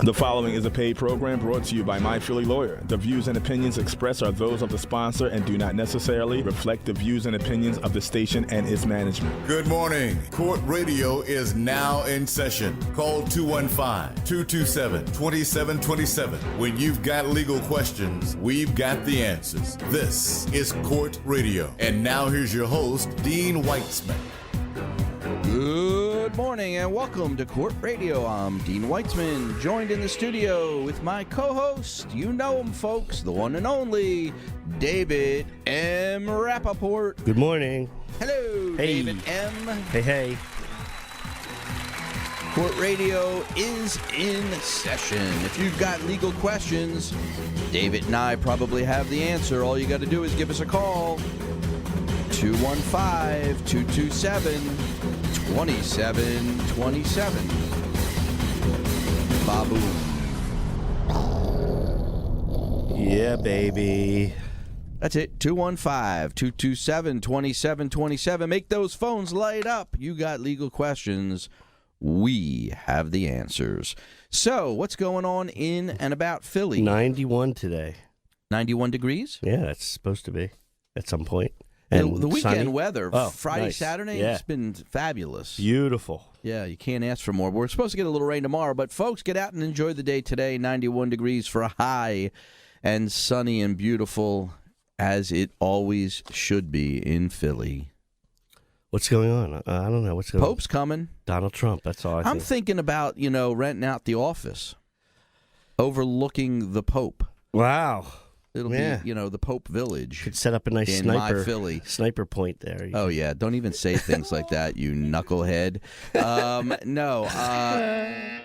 The following is a paid program brought to you by My Philly Lawyer. The views and opinions expressed are those of the sponsor and do not necessarily reflect the views and opinions of the station and its management. Good morning. Court Radio is now in session. Call 215-227-2727. When you've got legal questions, we've got the answers. This is Court Radio. And now here's your host, Dean Weitzman. Good morning and welcome to Court Radio. I'm Dean Weitzman, joined in the studio with my co-host, you know him folks, the one and only David M. Rappaport. Good morning. Hello, Hey. David M. Hey. Court Radio is in session. If you've got legal questions, David and I probably have the answer. All you got to do is give us a call. 215-227-2727. Babu. Yeah, baby. That's it. 215-227-2727. Make those phones light up. You got legal questions. We have the answers. So, what's going on in and about Philly? 91 today. 91 degrees? Yeah, that's supposed to be at some point. The And weekend sunny. weather, Oh, Friday, nice. Saturday, Yeah. it's been fabulous. Beautiful. Yeah, you can't ask for more. We're supposed to get a little rain tomorrow, but folks, get out and enjoy the day today. 91 degrees for a high and sunny and beautiful as it always should be in Philly. What's going on? I don't know. What's going Pope's coming. on? Donald Trump. That's all I I'm think. thinking about, renting out the office overlooking the Pope. Wow. It'll Yeah. be, the Pope Village. Could set up a nice in my sniper Philly. point there. Oh, yeah. Don't even say things like that, you knucklehead. No.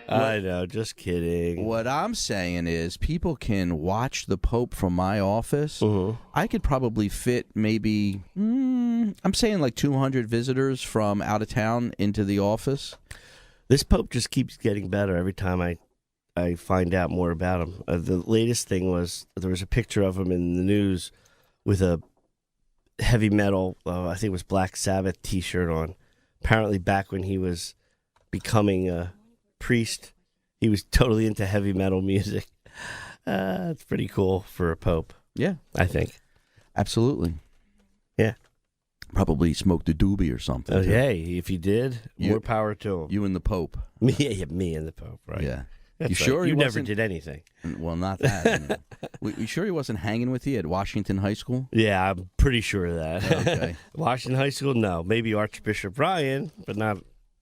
I know. Just kidding. What I'm saying is people can watch the Pope from my office. Mhm. I could probably fit maybe, I'm saying like 200 visitors from out of town into the office. This Pope just keeps getting better every time I find out more about him. The latest thing was there was a picture of him in the news with a heavy metal, I think it was Black Sabbath T-shirt on. Apparently back when he was becoming a priest, he was totally into heavy metal music. It's pretty cool for a pope, Yeah, I think. absolutely. Yeah. Probably smoked a doobie or something. too. Hey, if he did, You- more power to him. You and the Pope. Me and the Pope, right? Yeah. That's You right. sure he You never wasn't- did anything? Well, not that. You sure he wasn't hanging with you at Washington High School? Yeah, I'm pretty sure of that. Okay. Washington High School, no. Maybe Archbishop Ryan, but not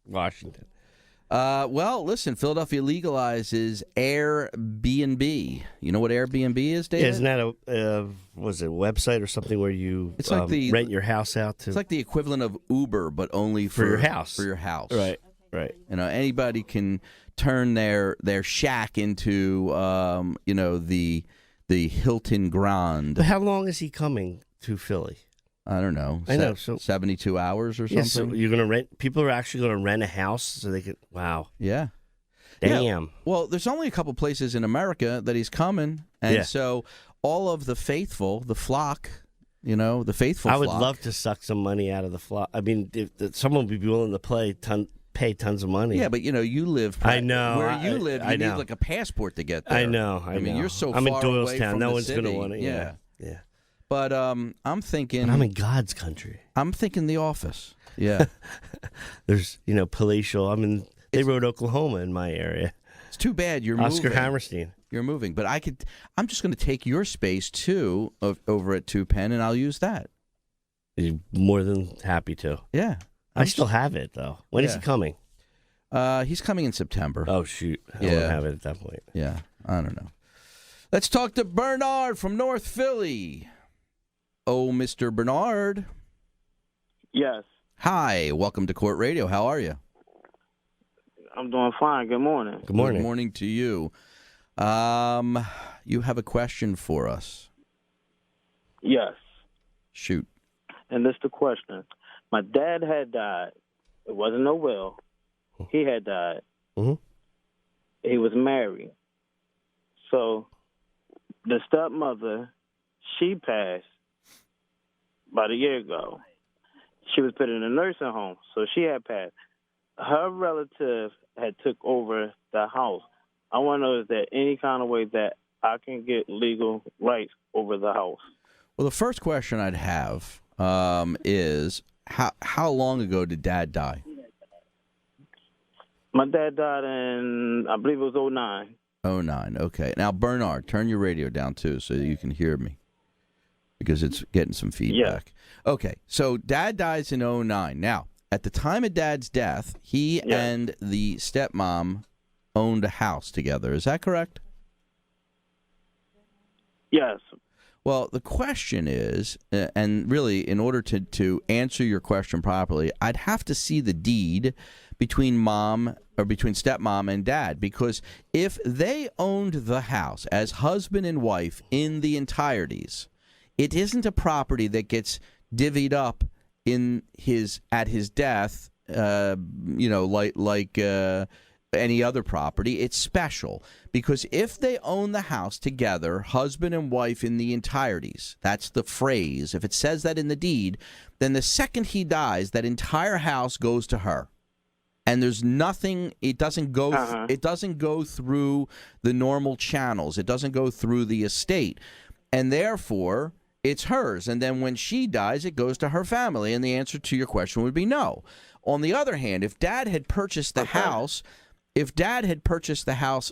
Washington. Well, listen, Philadelphia legalizes Airbnb. You know what Airbnb is, David? Isn't that a was it a website or something where you It's like the- rent your house out to? It's like the equivalent of Uber, but only for your house. For your house. Right. Anybody can turn their shack into, the Hilton Grand. But how long is he coming to Philly? I don't know. I know, so- 72 hours or Yeah, something. so you're gonna rent. People are actually gonna rent a house so they could. Wow. Yeah. Damn. Yeah. Well, there's only a couple places in America that he's coming, and Yeah. so all of the faithful, the flock, the faithful I would flock. love to suck some money out of the flock. I mean, if someone would be willing to pay tons of money. Yeah, but you live. I know. Where you live, I you need know. like a passport to get there. I know. I mean, know. you're so I'm far in away Doylestown. from No the one's city. gonna want to. Yeah. Yeah. But I'm thinking. But I'm in God's country. I'm thinking The Office. Yeah, There's, palatial. They wrote Oklahoma in my area. it's too bad you're Oscar moving. Hammerstein. You're moving, but I'm just going to take your space too over at 2 Penn, and I'll use that. You're more than happy to. Yeah, I still have it though. When is Yeah. he coming? He's coming in September. Oh shoot! I Yeah. won't have it at that point. Yeah, I don't know. Let's talk to Bernard from North Philly. Oh, Mr. Bernard. Yes, Hi, welcome to Court Radio. How are you? I'm doing fine. Good morning. Good morning. Good morning to you. You have a question for us. Yes, Shoot. and this the question. My dad had died. It wasn't no will. He had died. Mhm. He was married. So the stepmother, she passed about a year ago. She was put in a nursing home, so she had passed. Her relative had took over the house. I want to know, is there any kind of way that I can get legal rights over the house? Well, the first question I'd have is how long ago did Dad die? My dad died in, I believe it was 09. 09. Okay. Now, Bernard, turn your radio down too so you can hear me because it's getting some feedback. Yeah. Okay. So Dad dies in 09. Now, at the time of Dad's death, he and the stepmom owned a house together. Is that correct? Yes. Well, the question is, and really, in order to answer your question properly, I'd have to see the deed between stepmom and Dad, because if they owned the house as husband and wife in the entireties, it isn't a property that gets divvied up at his death, like any other property. It's special because if they own the house together, husband and wife in the entireties, that's the phrase. If it says that in the deed, then the second he dies, that entire house goes to her. And there's nothing. It doesn't go. It doesn't go through the normal channels. It doesn't go through the estate, and therefore it's hers. And then when she dies, it goes to her family. And the answer to your question would be no. On the other hand, if Dad had purchased the house,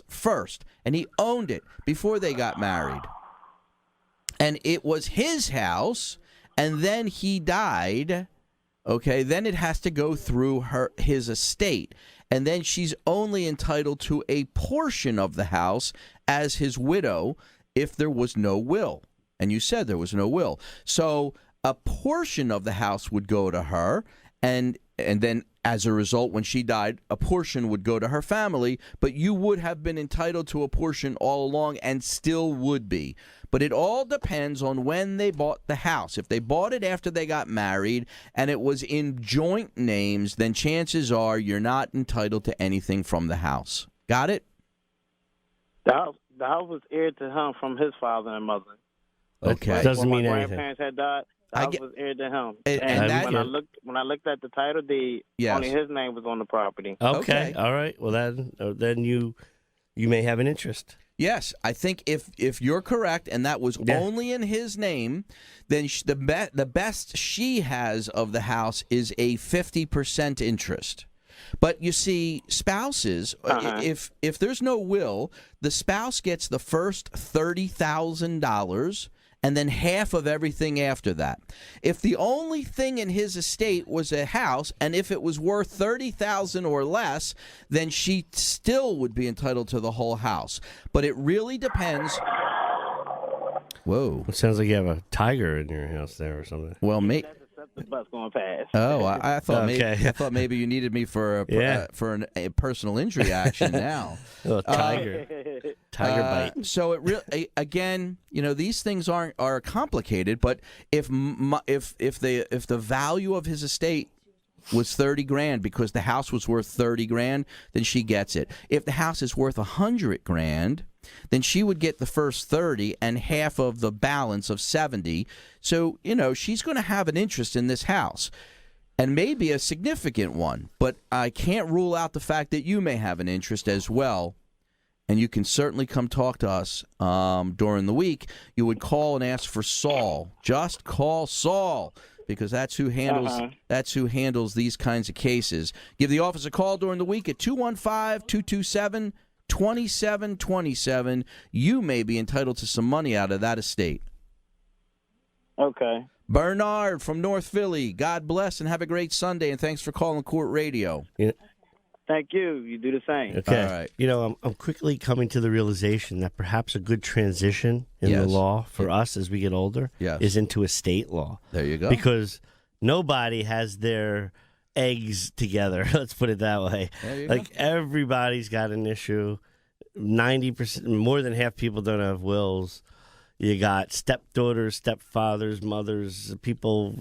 first, and he owned it before they got married, and it was his house, and then he died. Okay, then it has to go through his estate, and then she's only entitled to a portion of the house as his widow if there was no will. And you said there was no will. So a portion of the house would go to her, and then as a result, when she died, a portion would go to her family, but you would have been entitled to a portion all along and still would be. But it all depends on when they bought the house. If they bought it after they got married and it was in joint names, then chances are you're not entitled to anything from the house. Got it? The house was heired to him from his father and mother. Okay. It doesn't when mean my anything. grandparents had died, the house was heired to him. And when I looked at the title deed, only his name was on the property. Okay. All right. Well, then you may have an interest. Yes, I think if you're correct and that was only in his name, then the best she has of the house is a 50% interest. But you see, spouses, if there's no will, the spouse gets the first $30,000 and then half of everything after that. If the only thing in his estate was a house, and if it was worth $30,000 or less, then she still would be entitled to the whole house. But it really depends. Whoa! It sounds like you have a tiger in your house there or something. Well, The bus going past. Oh, I thought maybe you needed me for a personal injury action now. Tiger bite. So it really, again, these things are complicated. But if the value of his estate was $30,000 because the house was worth $30,000, then she gets it. If the house is worth $100,000, then she would get the first 30 and half of the balance of 70. So, she's going to have an interest in this house, and maybe a significant one. But I can't rule out the fact that you may have an interest as well. And you can certainly come talk to us during the week. You would call and ask for Saul. Just call Saul, because that's who handles these kinds of cases. Give the office a call during the week at 215-227-2727. You may be entitled to some money out of that estate. Okay. Bernard from North Philly, God bless and have a great Sunday, and thanks for calling Court Radio. Thank you. You do the same. Okay. All right. I'm quickly coming to the realization that perhaps a good transition in the law for us as we get older is into estate law. There you go. Because nobody has their eggs together. Let's put it that way. Everybody's got an issue. 90%, more than half people don't have wills. You got stepdaughters, stepfathers, mothers, people,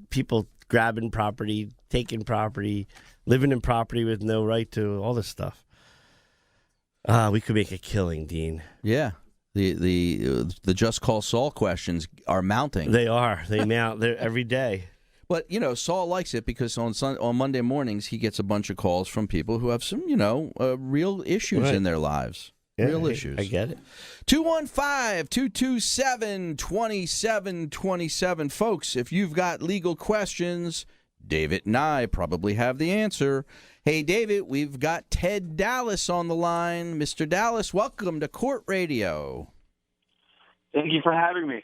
people grabbing property, taking property, living in property with no right to, all this stuff. We could make a killing, Dean. Yeah. The Just Call Saul questions are mounting. They are. They mount every day. But, Saul likes it because on Monday mornings he gets a bunch of calls from people who have some, real issues in their lives. Yeah, Real issues. I get it. 215-227-2727. Folks, if you've got legal questions, David and I probably have the answer. Hey, David, we've got Ted Dallas on the line. Mr. Dallas, welcome to Court Radio. Thank you for having me.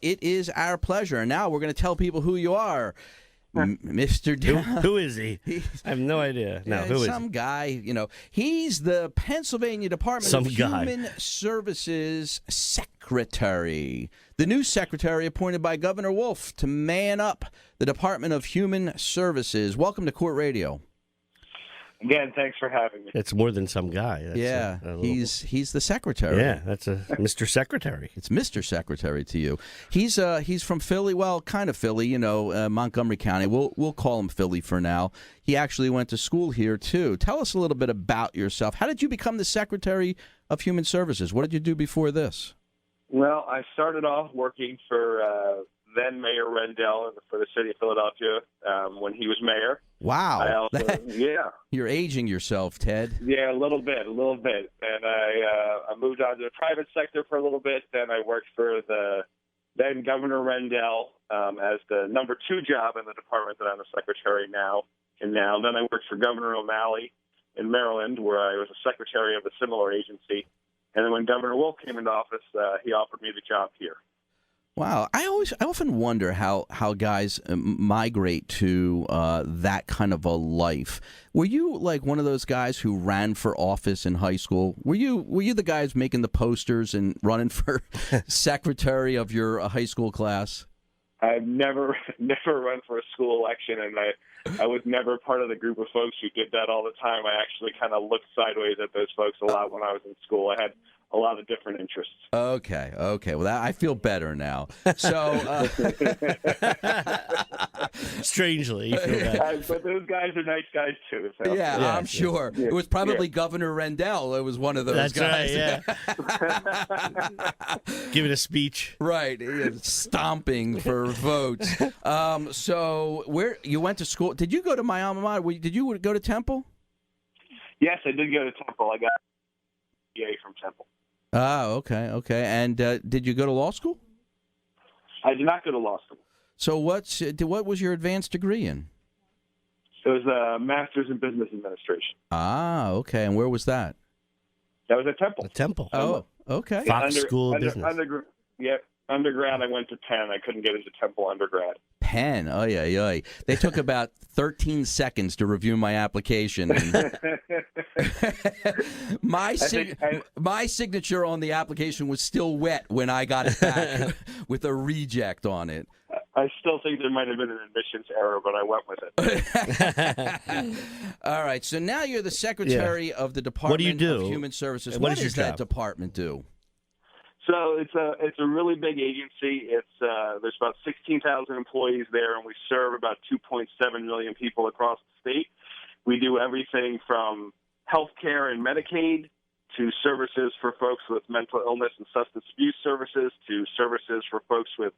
It is our pleasure. And now we're going to tell people who you are. Mr. Dallas. Who is he? I have no idea. No, who is he? Some guy, he's the Pennsylvania Department of Human Services Secretary. The new secretary appointed by Governor Wolf to man up the Department of Human Services. Welcome to Court Radio. Again, thanks for having me. It's more than some guy. That's he's the secretary. Yeah, that's a Mr. Secretary. It's Mr. Secretary to you. He's from Philly, well, kind of Philly, Montgomery County. We'll call him Philly for now. He actually went to school here too. Tell us a little bit about yourself. How did you become the Secretary of Human Services? What did you do before this? Well, I started off working for then Mayor Rendell for the city of Philadelphia when he was mayor. Wow. Yeah. You're aging yourself, Ted. Yeah, a little bit. And I moved on to the private sector for a little bit. Then I worked for the then Governor Rendell as the number 2 job in the department that I'm the secretary now. Then I worked for Governor O'Malley in Maryland, where I was a secretary of a similar agency. And then when Governor Wolf came into office, he offered me the job here. Wow, I often wonder how guys migrate to that kind of a life. Were you like one of those guys who ran for office in high school? Were you the guys making the posters and running for secretary of your high school class? I've never run for a school election, and I was never part of the group of folks who did that all the time. I actually kind of looked sideways at those folks a lot when I was in school. I had a lot of different interests. Okay. Well, I feel better now. So, strangely, you feel better. But those guys are nice guys too. So. Yeah, I'm sure. Yeah. It was probably Governor Rendell. It was one of those That's guys. right, yeah. Giving a speech. Right, stomping for votes. So, where you went to school? Did you go to my alma mater? Did you go to Temple? Yes, I did go to Temple. I got a BA from Temple. Oh, okay. And did you go to law school? I did not go to law school. So what was your advanced degree in? It was a master's in business administration. Ah, okay. And where was that? That was at Temple. Temple. Oh, okay. Fox School of Business. Undergrad, I went to Penn. I couldn't get into Temple undergrad. Penn. Oh, yeah. They took about 13 seconds to review my application. My signature on the application was still wet when I got it back with a reject on it. I still think there might have been an admissions error, but I went with it. All right. So now you're the secretary of the Department of Human Services. What does that department do? So it's a really big agency. There's about 16,000 employees there, and we serve about 2.7 million people across the state. We do everything from health care and Medicaid to services for folks with mental illness and substance abuse services, to services for folks with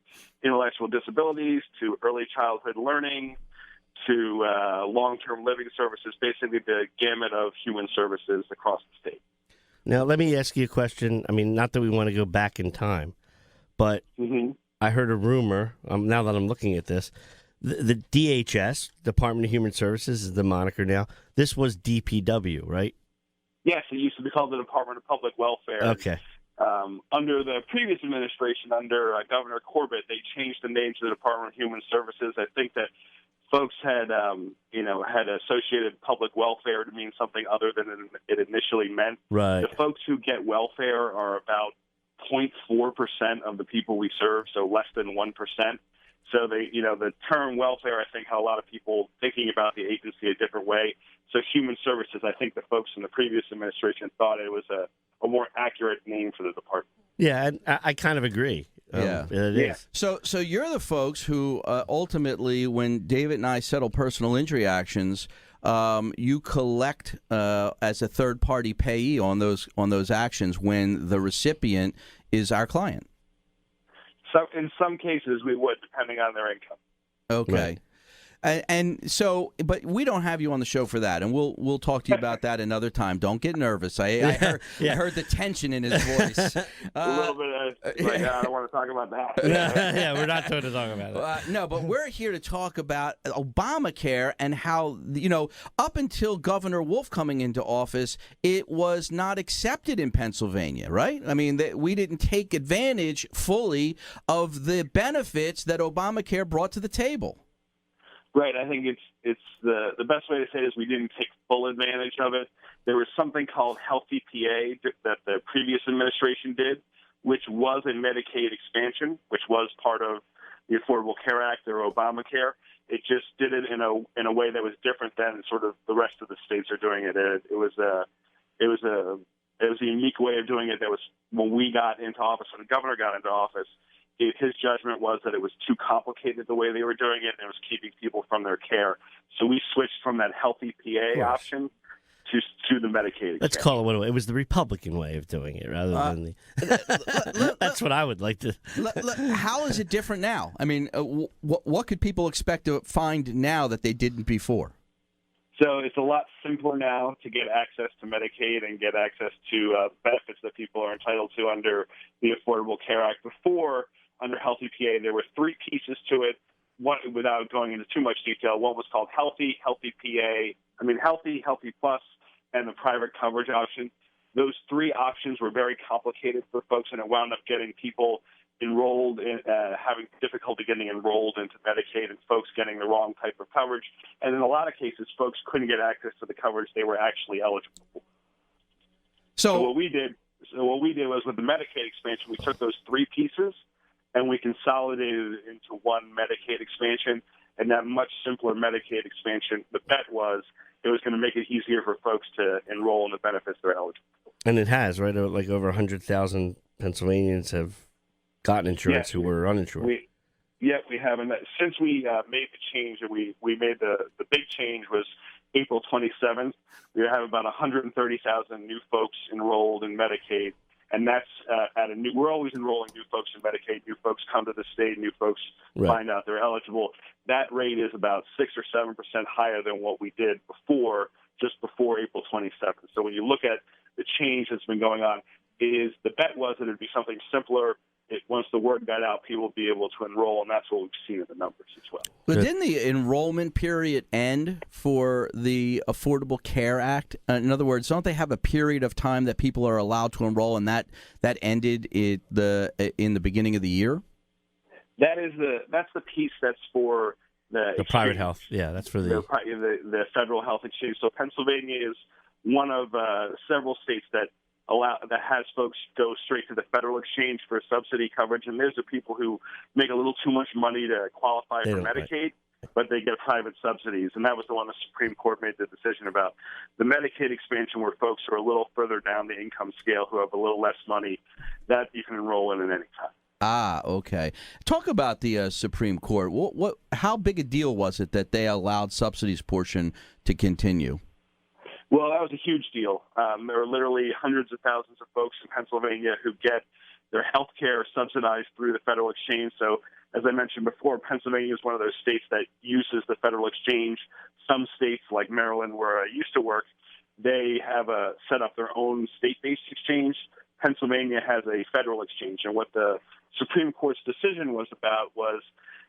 intellectual disabilities, to early childhood learning, to long-term living services, basically the gamut of human services across the state. Now, let me ask you a question. I mean, not that we want to go back in time, but I heard a rumor, now that I'm looking at this, the DHS, Department of Human Services, is the moniker now. This was DPW, right? Yes, it used to be called the Department of Public Welfare. Okay. Under the previous administration, under Governor Corbett, they changed the name to the Department of Human Services. I think that folks had associated public welfare to mean something other than it initially meant. Right. The folks who get welfare are about 0.4% of the people we serve, so less than 1%. So the term welfare, I think, had a lot of people thinking about the agency a different way. So human services, I think the folks in the previous administration thought it was a more accurate name for the department. Yeah, and I kind of agree. It is. So you're the folks who ultimately, when David and I settle personal injury actions, you collect as a third-party payee on those actions when the recipient is our client. So in some cases, we would, depending on their income. Okay. Right. And so, but we don't have you on the show for that, and we'll talk to you about that another time. Don't get nervous. I heard the tension in his voice. A little bit of like, I don't want to talk about that. Yeah, we're not going to talk about it. No, but we're here to talk about Obamacare and how, up until Governor Wolf coming into office, it was not accepted in Pennsylvania, right? I mean, we didn't take advantage fully of the benefits that Obamacare brought to the table. Right. I think it's the best way to say it is we didn't take full advantage of it. There was something called Healthy PA that the previous administration did, which was a Medicaid expansion, which was part of the Affordable Care Act or Obamacare. It just did it in a way that was different than sort of the rest of the states are doing it. It was a unique way of doing it. That was when we got into office, when the governor got into office. His judgment was that it was too complicated the way they were doing it, and it was keeping people from their care. So we switched from that Healthy PA option to the Medicaid. Let's call it what it was, the Republican way of doing it rather than the. That's what I would like to. How is it different now? I mean, what could people expect to find now that they didn't before? So it's a lot simpler now to get access to Medicaid and get access to benefits that people are entitled to under the Affordable Care Act. Before, under Healthy PA, there were three pieces to it. One, without going into too much detail, one was called Healthy Plus, and the private coverage option. Those three options were very complicated for folks, and it wound up getting people enrolled in having difficulty getting enrolled into Medicaid, and folks getting the wrong type of coverage. And in a lot of cases, folks couldn't get access to the coverage they were actually eligible for. So what we did was with the Medicaid expansion, we took those three pieces and we consolidated it into one Medicaid expansion. And that much simpler Medicaid expansion, the bet was it was going to make it easier for folks to enroll in the benefits they're eligible for. And it has, right? Like over 100,000 Pennsylvanians have gotten insurance who were uninsured. We have. And since we made the change, and we made the big change was April 27th. We have about 130,000 new folks enrolled in Medicaid. And that's we're always enrolling new folks in Medicaid. New folks come to the state, new folks find out they're eligible. That rate is about 6 or 7% higher than what we did just before April 27th. So when you look at the change that's been going on, the bet was that it'd be something simpler. Once the word got out, people would be able to enroll, and that's what we've seen in the numbers as well. But didn't the enrollment period end for the Affordable Care Act? In other words, don't they have a period of time that people are allowed to enroll, and that ended in the beginning of the year? That's the piece that's for the private health. Yeah, that's for the federal health exchange. So Pennsylvania is one of several states that has folks go straight to the federal exchange for subsidy coverage, and there's the people who make a little too much money to qualify for Medicaid, but they get private subsidies, and that was the one the Supreme Court made the decision about. The Medicaid expansion, where folks are a little further down the income scale, who have a little less money, that you can enroll in at any time. Ah, okay. Talk about the Supreme Court. How big a deal was it that they allowed subsidies portion to continue? Well, that was a huge deal. There are literally hundreds of thousands of folks in Pennsylvania who get their health care subsidized through the federal exchange. So, as I mentioned before, Pennsylvania is one of those states that uses the federal exchange. Some states, like Maryland, where I used to work, they have set up their own state-based exchange. Pennsylvania has a federal exchange. And what the Supreme Court's decision was about was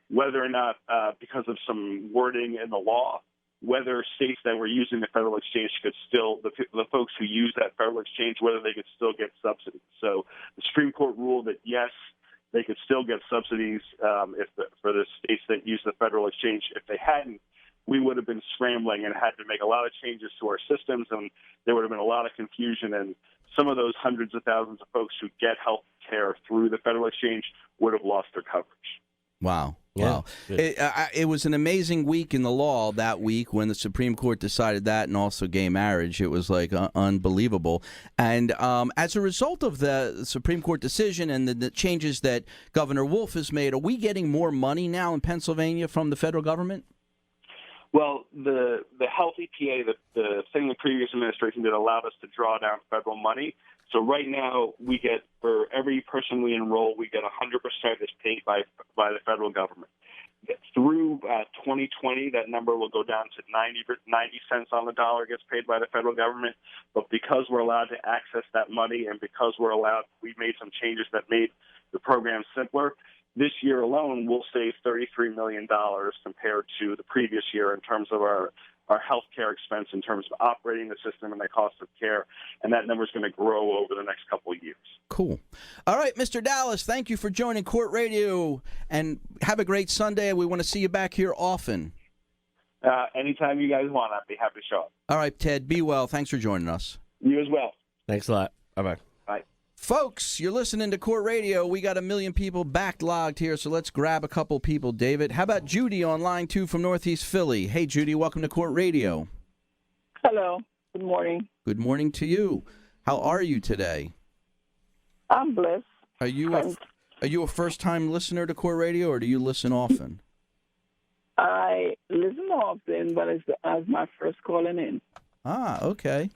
whether or not, because of some wording in the law, whether states that were using the federal exchange could still, the folks who use that federal exchange, whether they could still get subsidies. So the Supreme Court ruled that, yes, they could still get subsidies for the states that use the federal exchange. If they hadn't, we would have been scrambling and had to make a lot of changes to our systems, and there would have been a lot of confusion. And some of those hundreds of thousands of folks who get health care through the federal exchange would have lost their coverage. Wow. Yeah. Wow. It was an amazing week in the law that week when the Supreme Court decided that, and also gay marriage. It was like unbelievable. And as a result of the Supreme Court decision and the changes that Governor Wolf has made, are we getting more money now in Pennsylvania from the federal government? Well, the Healthy PA, the thing the previous administration did, allowed us to draw down federal money. So right now, we get, for every person we enroll, we get 100% is paid by the federal government. through 2020, that number will go down to 90 cents on the dollar gets paid by the federal government. But because we're allowed to access that money and because we made some changes that made the program simpler, this year alone we'll save $33 million compared to the previous year in terms of our health care expense, in terms of operating the system and the cost of care. And that number is going to grow over the next couple of years. Cool. All right, Mr. Dallas, thank you for joining Court Radio, and have a great Sunday. We want to see you back here often. Anytime you guys want, I'd be happy to show up. All right, Ted, be well. Thanks for joining us. You as well. Thanks a lot. Bye-bye. Bye. Folks, you're listening to Court Radio. We got 1 million people backlogged here, so let's grab a couple people, David. How about Judy on line 2 from Northeast Philly? Hey, Judy, welcome to Court Radio. Hello. Good morning. Good morning to you. How are you today? I'm blessed. Are you a first-time listener to Court Radio, or do you listen often? I listen often, but it's my first calling in. Ah, okay.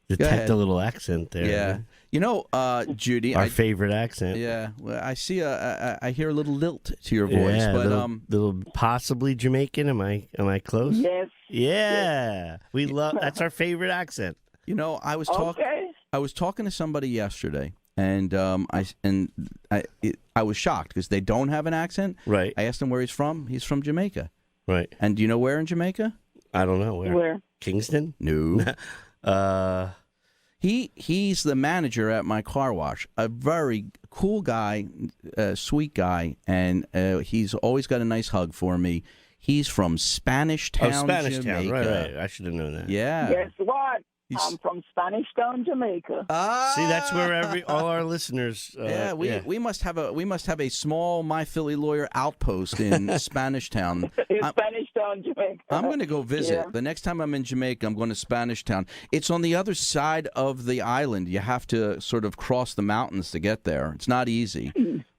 Detect ahead. a little accent there. Yeah. You know, Judy, Our favorite accent. yeah, well, I see I hear a little lilt to your voice, Yeah, but little possibly Jamaican. Am I close? Yes. Yeah. We love that's our favorite accent. you know, I was Okay. talking to somebody yesterday, and I was shocked because they don't have an accent. Right. I asked him where he's from. He's from Jamaica. Right. And do you know where in Jamaica? I don't know where. Where? Kingston? No. He's the manager at my car wash. A very cool guy, sweet guy, and he's always got a nice hug for me. He's from Spanish Town, Spanish Jamaica. Town. Right. I should have known that. Yeah. Guess what? He's- I'm from Spanish Town, Jamaica. See, that's where all our listeners. We must have a small My Philly Lawyer outpost in Spanish Town. In Spanish Town, Jamaica. I'm going to go visit. Yeah. The next time I'm in Jamaica, I'm going to Spanish Town. It's on the other side of the island. You have to sort of cross the mountains to get there. It's not easy.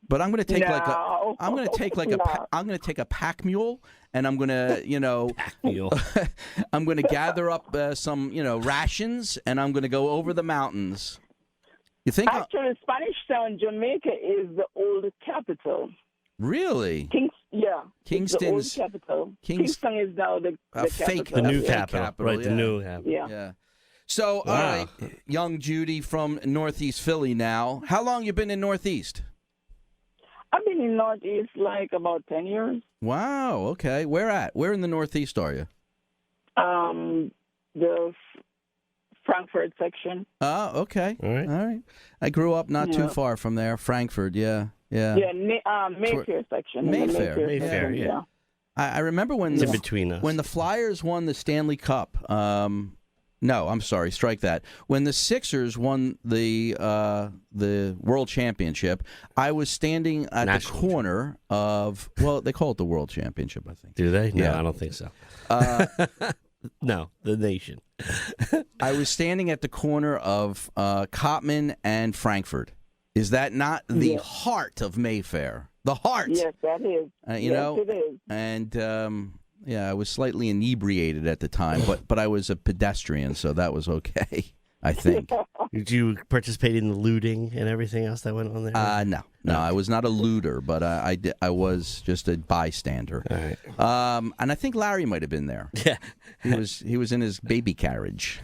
But I'm going to take No. I'm going to take I'm going to take a pack mule, and I'm going to, Mule. I'm going to gather up some, rations, and I'm going to go over the mountains. You think? Actually, Spanish Town, Jamaica is the old capital. Really? Kingston's the old capital. Kingston is now the fake, capital. The new fake capital. Right, yeah. the new capital. Yeah. Yeah. So, all Wow. right, young Judy from Northeast Philly now. How long you been in Northeast? I've been in Northeast like about 10 years. Wow, okay. Where at? Where in the Northeast are you? The Frankfurt section. Oh, okay. All right. I grew up not too Yeah. far from there, Frankfurt, yeah. Yeah, Mayfair section. Mayfair, Mayfair, section, yeah. I remember when It's in between us. when the Flyers won the Stanley Cup. No, I'm sorry, strike that. When the Sixers won the World Championship, I was standing at National the corner of, well, they call it the World Championship, I think. Do they? No, Yeah. I don't think so. No, the nation. I was standing at the corner of Cottman and Frankfurt. Is that not the Yes. heart of Mayfair? The heart. Yes, that is. You know, it is. and I was slightly inebriated at the time, but I was a pedestrian, so that was okay, I think. Did you participate in the looting and everything else that went on there? No, I was not a looter, but I was just a bystander. All right. And I think Larry might have been there. Yeah. He was in his baby carriage.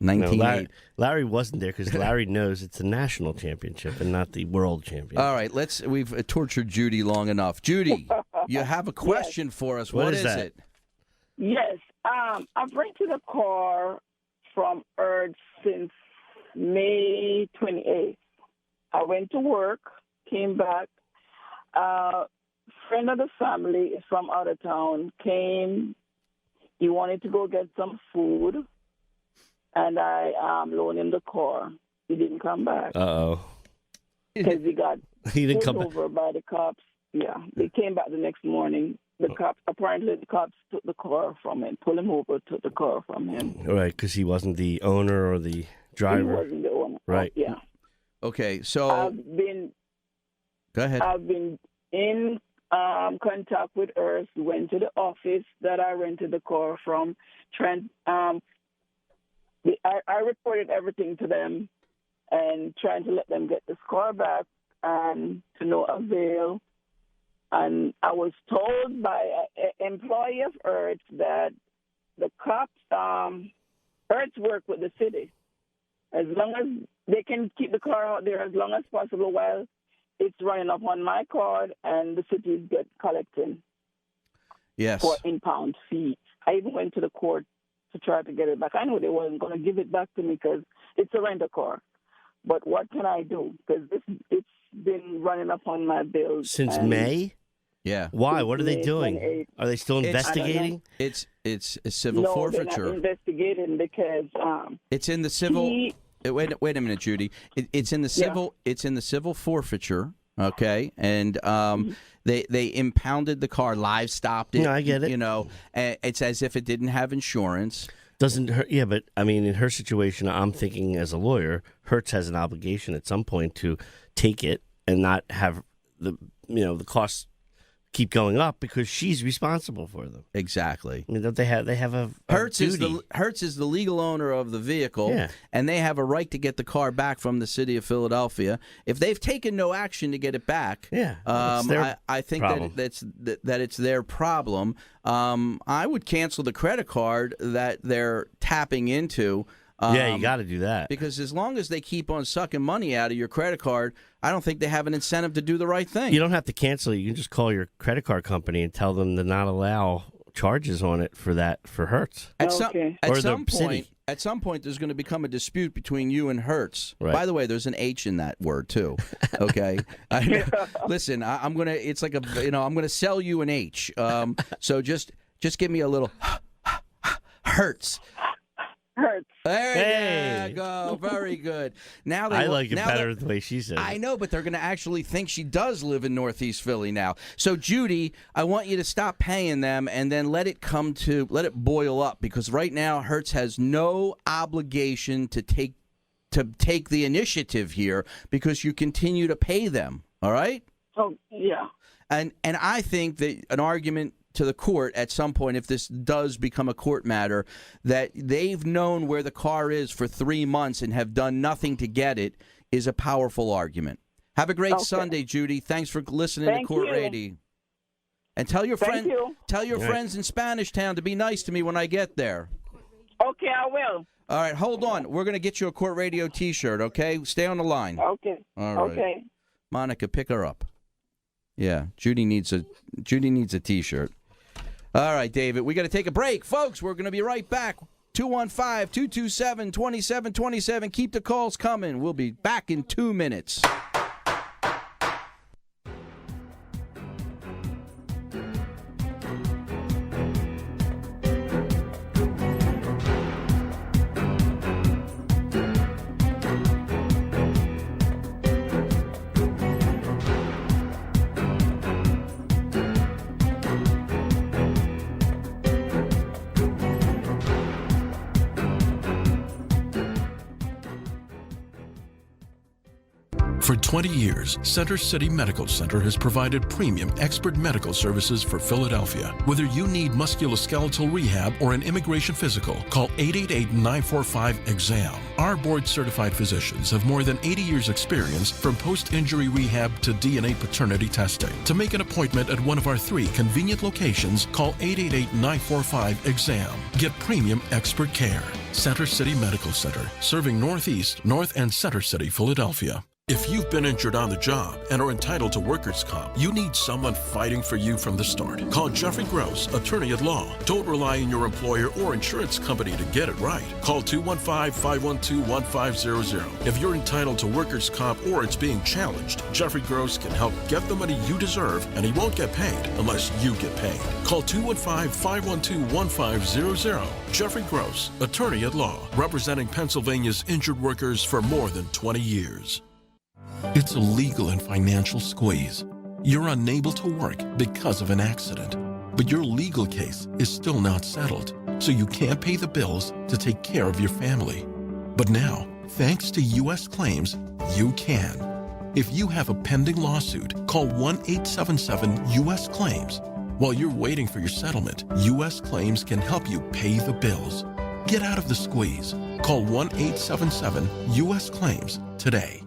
No, 1980. Larry wasn't there because Larry knows it's a national championship and not the world championship. All right, we've tortured Judy long enough. Judy, you have a question for us. What What is is that? it? Yes. I've rented a car from Earth since May 28th. I went to work, came back. Friend of the family is from out of town, came. He wanted to go get some food, and I loaned him the car. He didn't come back Uh-oh. because he got He didn't come pulled back. over by the cops. Yeah, they came back the next morning. The cops took the car from him, pulled him over, took the car from him. Right, because he wasn't the owner or the He driver. wasn't the owner. Right. Yeah. Okay, so go ahead. I've been in contact with Earth. Went to the office that I rented the car from. I reported everything to them and trying to let them get this car back, to no avail. And I was told by an employee of Hertz that the cops, Hertz work with the city. As long as they can keep the car out there as long as possible while it's running up on my card and the cities get collecting Yes. for impound fee. I even went to the court to try to get it back. I know they weren't going to give it back to me because it's a rental car. But what can I do? Because it's been running up on my bills. Since and May? Yeah. Why? What are they May doing? 28th. Are they still investigating? It's a civil No, forfeiture. they're not investigating because It's in the civil. he, Wait a minute, Judy. It's in the civil. It's in the civil forfeiture. Okay, and they impounded the car, live stopped it. No, I get it. You know, it's as if it didn't have insurance. Doesn't her? Yeah, but I mean, in her situation, I'm thinking as a lawyer, Hertz has an obligation at some point to take it and not have the the costs keep going up because she's responsible for them. Exactly. I mean, don't they have a Hertz duty? is the legal owner of the vehicle, Yeah. and they have a right to get the car back from the city of Philadelphia. If they've taken no action to get it back, Yeah, it's their I think problem. that it's their problem. I would cancel the credit card that they're tapping into. Yeah, you got to do that. Because as long as they keep on sucking money out of your credit card, I don't think they have an incentive to do the right thing. You don't have to cancel it. You can just call your credit card company and tell them to not allow charges on it for Hertz. At Okay. at Or the some point, city. at some point, there's going to become a dispute between you and Hertz. Right. By the way, there's an H in that word too. Okay, listen, I'm gonna. It's like I'm gonna sell you an H. So just give me a little Hertz. Hertz. There Hey. you go. Very good. Now I like it better the way she said I it. know, but they're going to actually think she does live in Northeast Philly now. So, Judy, I want you to stop paying them and then let it boil up, because right now Hertz has no obligation to take the initiative here because you continue to pay them. All right? Oh, yeah. And I think that an argument to the court at some point, if this does become a court matter, that they've known where the car is for 3 months and have done nothing to get it, is a powerful argument. Have a great Sunday, Judy. Thanks for listening to Court Radio. And tell your friends in Spanish Town to be nice to me when I get there. Okay, I will. All right, hold on. We're going to get you a Court Radio T-shirt, okay? Stay on the line. Okay. All right. Okay. Monica, pick her up. Yeah, Judy needs a T-shirt. All right, David, we got to take a break. Folks, we're going to be right back. 215-227-2727. Keep the calls coming. We'll be back in 2 minutes. For 20 years, Center City Medical Center has provided premium expert medical services for Philadelphia. Whether you need musculoskeletal rehab or an immigration physical, call 888-945-EXAM. Our board-certified physicians have more than 80 years' experience from post-injury rehab to DNA paternity testing. To make an appointment at one of our 3 convenient locations, call 888-945-EXAM. Get premium expert care. Center City Medical Center, serving Northeast, North, and Center City, Philadelphia. If you've been injured on the job and are entitled to workers' comp, you need someone fighting for you from the start. Call Jeffrey Gross, attorney at law. Don't rely on your employer or insurance company to get it right. Call 215-512-1500. If you're entitled to workers' comp or it's being challenged, Jeffrey Gross can help get the money you deserve, and he won't get paid unless you get paid. Call 215-512-1500. Jeffrey Gross, attorney at law, representing Pennsylvania's injured workers for more than 20 years. It's a legal and financial squeeze. You're unable to work because of an accident, but your legal case is still not settled, so you can't pay the bills to take care of your family. But now, thanks to U.S. Claims, you can. If you have a pending lawsuit, call 1-877-U.S. Claims. While you're waiting for your settlement, U.S. Claims can help you pay the bills. Get out of the squeeze. Call 1-877-U.S. Claims today.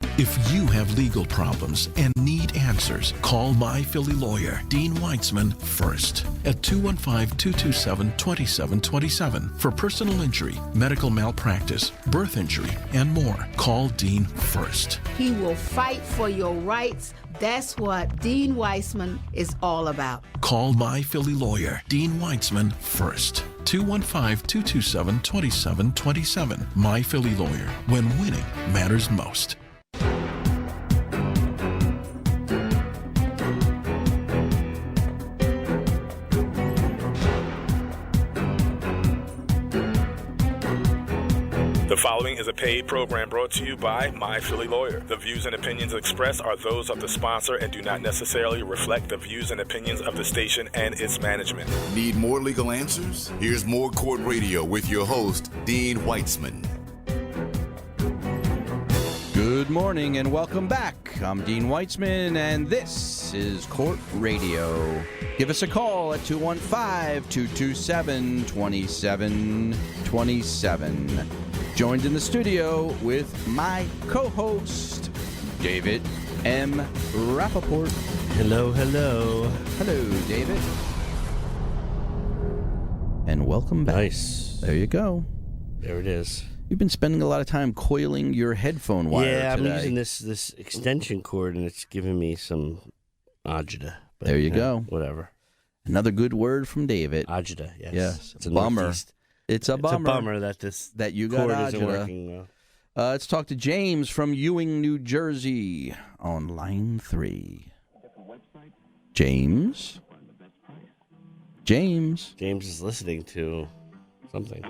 If you have legal problems and need answers, call My Philly Lawyer, Dean Weitzman, first at 215-227-2727 for personal injury, medical malpractice, birth injury, and more. Call Dean first. He will fight for your rights. That's what Dean Weitzman is all about. Call My Philly Lawyer, Dean Weitzman, first. 215-227-2727. My Philly Lawyer, when winning matters most. The following is a paid program brought to you by My Philly Lawyer. The views and opinions expressed are those of the sponsor and do not necessarily reflect the views and opinions of the station and its management. Need more legal answers? Here's more Court Radio with your host, Dean Weitzman. Good morning and welcome back. I'm Dean Weitzman, and this is Court Radio. Give us a call at 215-227-2727. Joined in the studio with my co-host, David M. Rappaport. Hello, hello. Hello, David. And welcome back. Nice. There you go. There it is. You've been spending a lot of time coiling your headphone wire Yeah, today. I'm using this extension cord, and it's giving me some agita. But, There you go. Whatever. Another good word from David. Agita, yes. Yes. It's a Bummer. northeast. It's a bummer. It's a bummer that this that you got cord isn't agita. working well. Let's talk to James from Ewing, New Jersey on line 3. James? James? James is listening to something.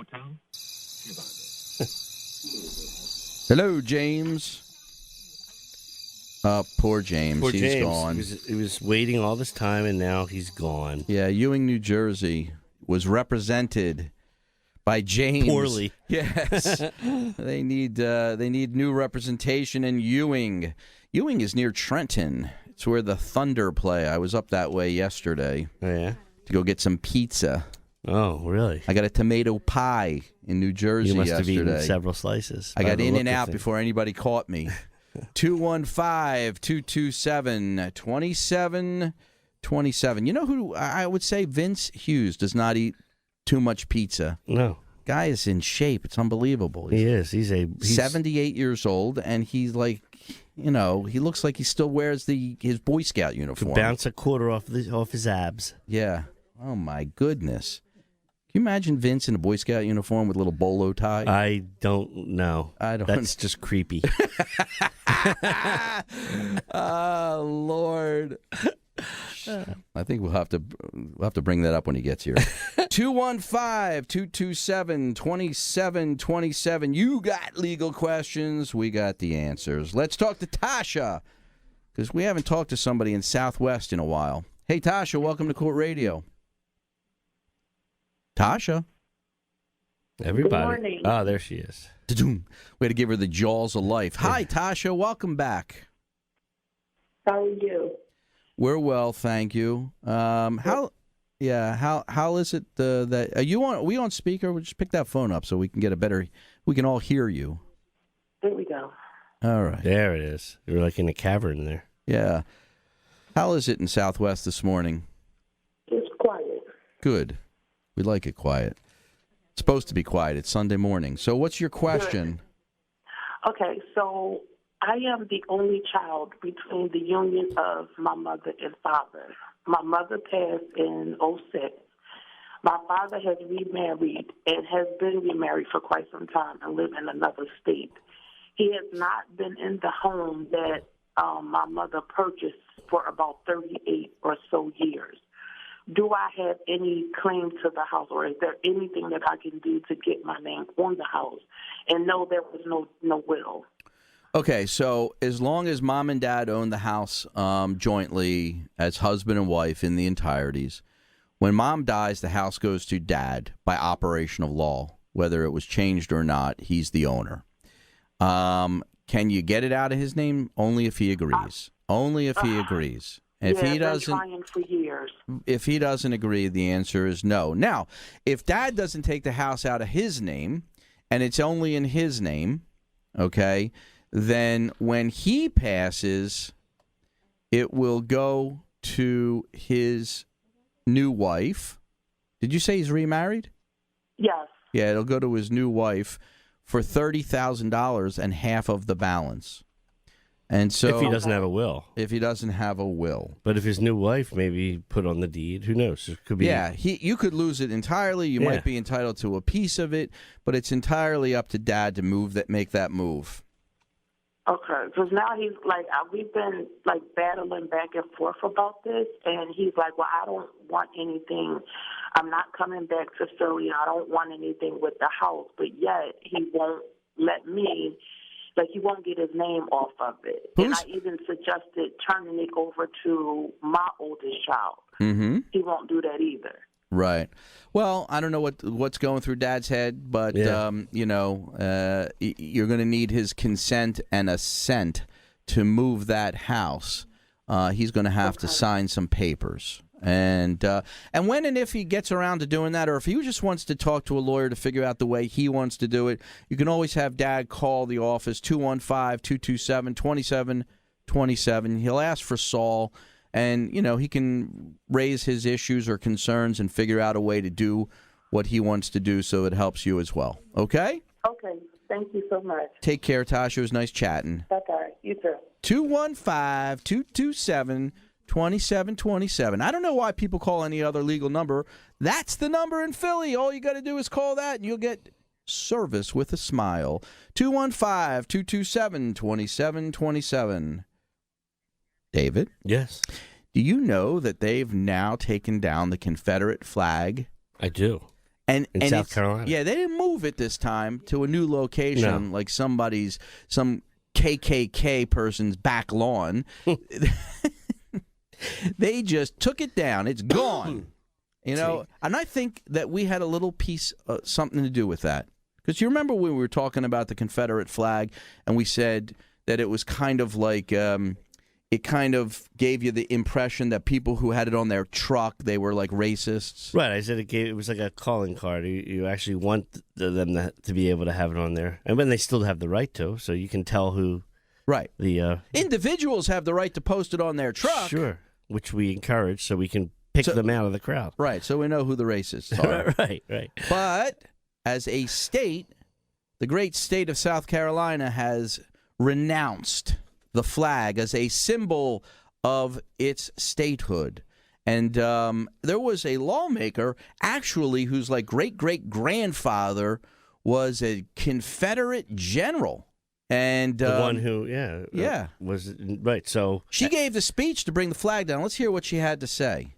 Hello, James. Poor James. Poor He's James. gone. He was waiting all this time, and now he's gone. Yeah, Ewing, New Jersey was represented by James. Poorly. Yes. They need new representation in Ewing. Ewing is near Trenton. It's where the Thunder play. I was up that way yesterday Oh, yeah? to go get some pizza. Oh, really? I got a tomato pie in New Jersey You must have yesterday. eaten several slices. I by got the in look and of out things. before anybody caught me. 215-227-2727. You know who I would say? Vince Hughes does not eat too much pizza. No. Guy is in shape. It's unbelievable. He is. He's 78 years old, and he's like, he looks like he still wears his Boy Scout uniform. Could bounce a quarter off his abs. Yeah. Oh, my goodness. Can you imagine Vince in a Boy Scout uniform with a little bolo tie? I don't know. That's just creepy. Oh, Lord. I think we'll have to bring that up when he gets here. 215-227-2727. You got legal questions. We got the answers. Let's talk to Tasha, because we haven't talked to somebody in Southwest in a while. Hey, Tasha, welcome to Court Radio. Tasha. Everybody. Good morning. Oh, there she is. We had to give her the jaws of life. Hi, Tasha. Welcome back. How are you? We're well, thank you. How is it that are you on? Are we on speaker? We'll just pick that phone up so we can we can all hear you. There we go. All right. There it is. You're like in a cavern there. Yeah. How is it in Southwest this morning? It's quiet. Good. We like it quiet. It's supposed to be quiet. It's Sunday morning. So what's your question? Okay, so I am the only child between the union of my mother and father. My mother passed in 2006. My father has remarried and has been remarried for quite some time and lives in another state. He has not been in the home that my mother purchased for about 38 or so years. Do I have any claim to the house, or is there anything that I can do to get my name on the house? And no, there was no will. Okay, so as long as mom and dad own the house jointly as husband and wife in the entireties, when mom dies, the house goes to dad by operation of law. Whether it was changed or not, he's the owner. Can you get it out of his name? Only if he agrees. Only if he agrees. If he doesn't, I've been trying for years. If he doesn't agree, the answer is no. Now, if dad doesn't take the house out of his name and it's only in his name, okay, then when he passes, it will go to his new wife. Did you say he's remarried? Yes. Yeah, it'll go to his new wife for $30,000 and half of the balance. And so, if he doesn't have a will. If he doesn't have a will. But if his new wife maybe put on the deed, who knows? It could be. Yeah, you could lose it entirely. You might be entitled to a piece of it, but it's entirely up to Dad to make that move. Okay, because now he's like, we've been like battling back and forth about this, and he's like, well, I don't want anything. I'm not coming back to Philly. I don't want anything with the house, but yet he won't let me. Like, he won't get his name off of it. And I even suggested turning it over to my oldest child. Mm-hmm. He won't do that either. Right. Well, I don't know what's going through Dad's head, but, you're going to need his consent and assent to move that house. He's going to have to sign some papers. And when and if he gets around to doing that, or if he just wants to talk to a lawyer to figure out the way he wants to do it, you can always have Dad call the office, 215-227-2727. He'll ask for Saul, and, he can raise his issues or concerns and figure out a way to do what he wants to do so it helps you as well. Okay? Okay. Thank you so much. Take care, Tasha. It was nice chatting. Okay. You too. 215-227-2727. I don't know why people call any other legal number. That's the number in Philly. All you got to do is call that, and you'll get service with a smile. 215-227-2727. David? Yes. Do you know that they've now taken down the Confederate flag? I do. In South Carolina. Yeah, they didn't move it this time to a new location, like some KKK person's back lawn. They just took it down. It's gone. And I think that we had a little piece, something to do with that. Because you remember when we were talking about the Confederate flag, and we said that it was kind of like, it kind of gave you the impression that people who had it on their truck, they were like racists. Right. I said it was like a calling card. You actually want them to be able to have it on there. And when they still have the right to, so you can tell who. Right. The individuals have the right to post it on their truck. Sure. Which we encourage so we can pick them out of the crowd. Right. So we know who the racists are. Right. But as a state, the great state of South Carolina has renounced the flag as a symbol of its statehood. And there was a lawmaker, actually, whose like great-great-grandfather was a Confederate general. And the one who, was right. So she gave the speech to bring the flag down. Let's hear what she had to say.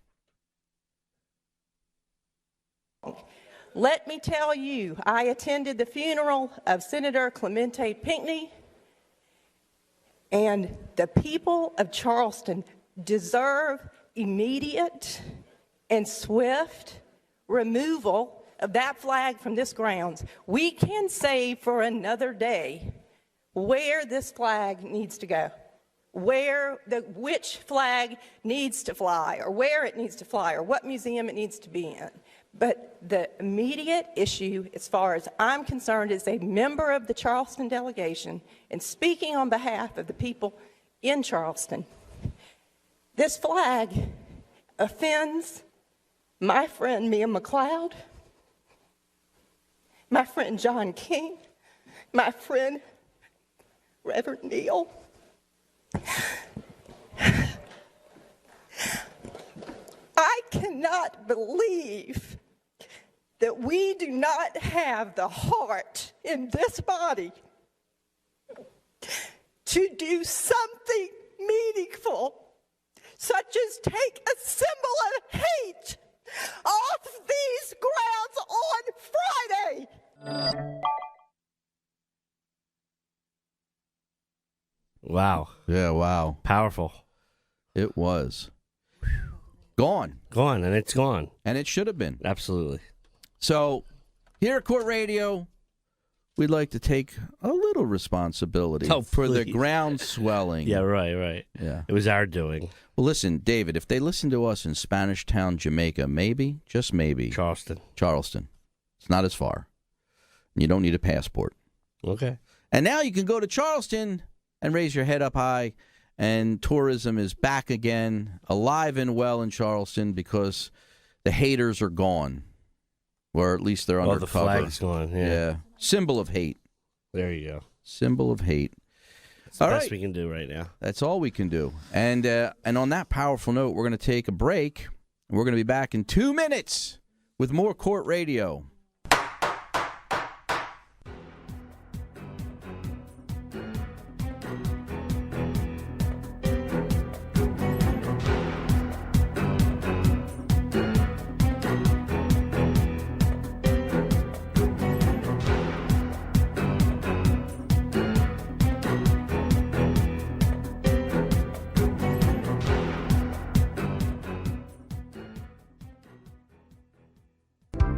Let me tell you, I attended the funeral of Senator Clemente Pinckney, and the people of Charleston deserve immediate and swift removal of that flag from this grounds. We can say for another day where this flag needs to go, which flag needs to fly, or where it needs to fly, or what museum it needs to be in. But the immediate issue, as far as I'm concerned, as a member of the Charleston delegation and speaking on behalf of the people in Charleston, this flag offends my friend Mia McLeod, my friend John King, my friend Reverend Neal. I cannot believe that we do not have the heart in this body to do something meaningful, such as take a symbol of hate off these grounds on Friday. Wow. Yeah, wow. Powerful. It was. Gone. Gone, and it's gone. And it should have been. Absolutely. So, here at Court Radio, we'd like to take a little responsibility for the ground swelling. Yeah, right. Yeah. It was our doing. Well, listen, David, if they listen to us in Spanish Town, Jamaica, maybe, just maybe. Charleston. It's not as far. And you don't need a passport. Okay. And now you can go to Charleston and raise your head up high. And tourism is back again, alive and well in Charleston because the haters are gone. Or at least they're undercover. The flag's gone, yeah. Symbol of hate. There you go. Symbol of hate. That's the best we can do right now. That's all we can do. And on that powerful note, we're going to take a break. We're going to be back in 2 minutes with more Court Radio.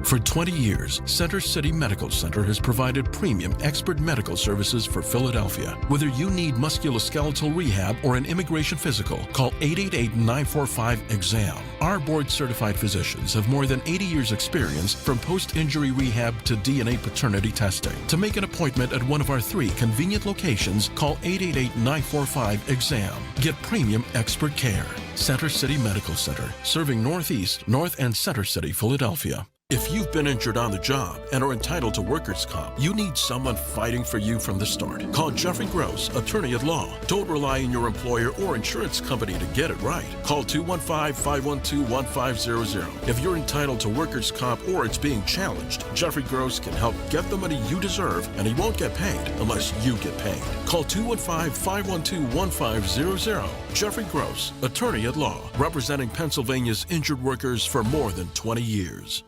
For 20 years, Center City Medical Center has provided premium expert medical services for Philadelphia. Whether you need musculoskeletal rehab or an immigration physical, call 888-945-EXAM. Our board-certified physicians have more than 80 years' experience from post-injury rehab to DNA paternity testing. To make an appointment at one of our 3 convenient locations, call 888-945-EXAM. Get premium expert care. Center City Medical Center, serving Northeast, North, and Center City, Philadelphia. If you've been injured on the job and are entitled to workers' comp, you need someone fighting for you from the start. Call Jeffrey Gross, attorney at law. Don't rely on your employer or insurance company to get it right. Call 215-512-1500. If you're entitled to workers' comp or it's being challenged, Jeffrey Gross can help get the money you deserve, and he won't get paid unless you get paid. Call 215-512-1500. Jeffrey Gross, attorney at law, representing Pennsylvania's injured workers for more than 20 years.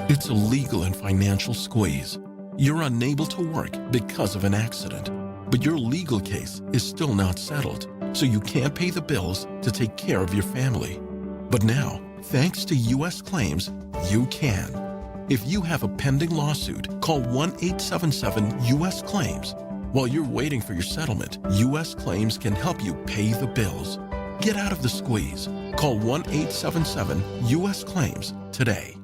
It's a legal and financial squeeze. You're unable to work because of an accident, but your legal case is still not settled, so you can't pay the bills to take care of your family. But now, thanks to U.S. Claims, you can. If you have a pending lawsuit, call 1-877-US-CLAIMS. While you're waiting for your settlement, U.S. Claims can help you pay the bills. Get out of the squeeze. Call 1-877-US-CLAIMS today.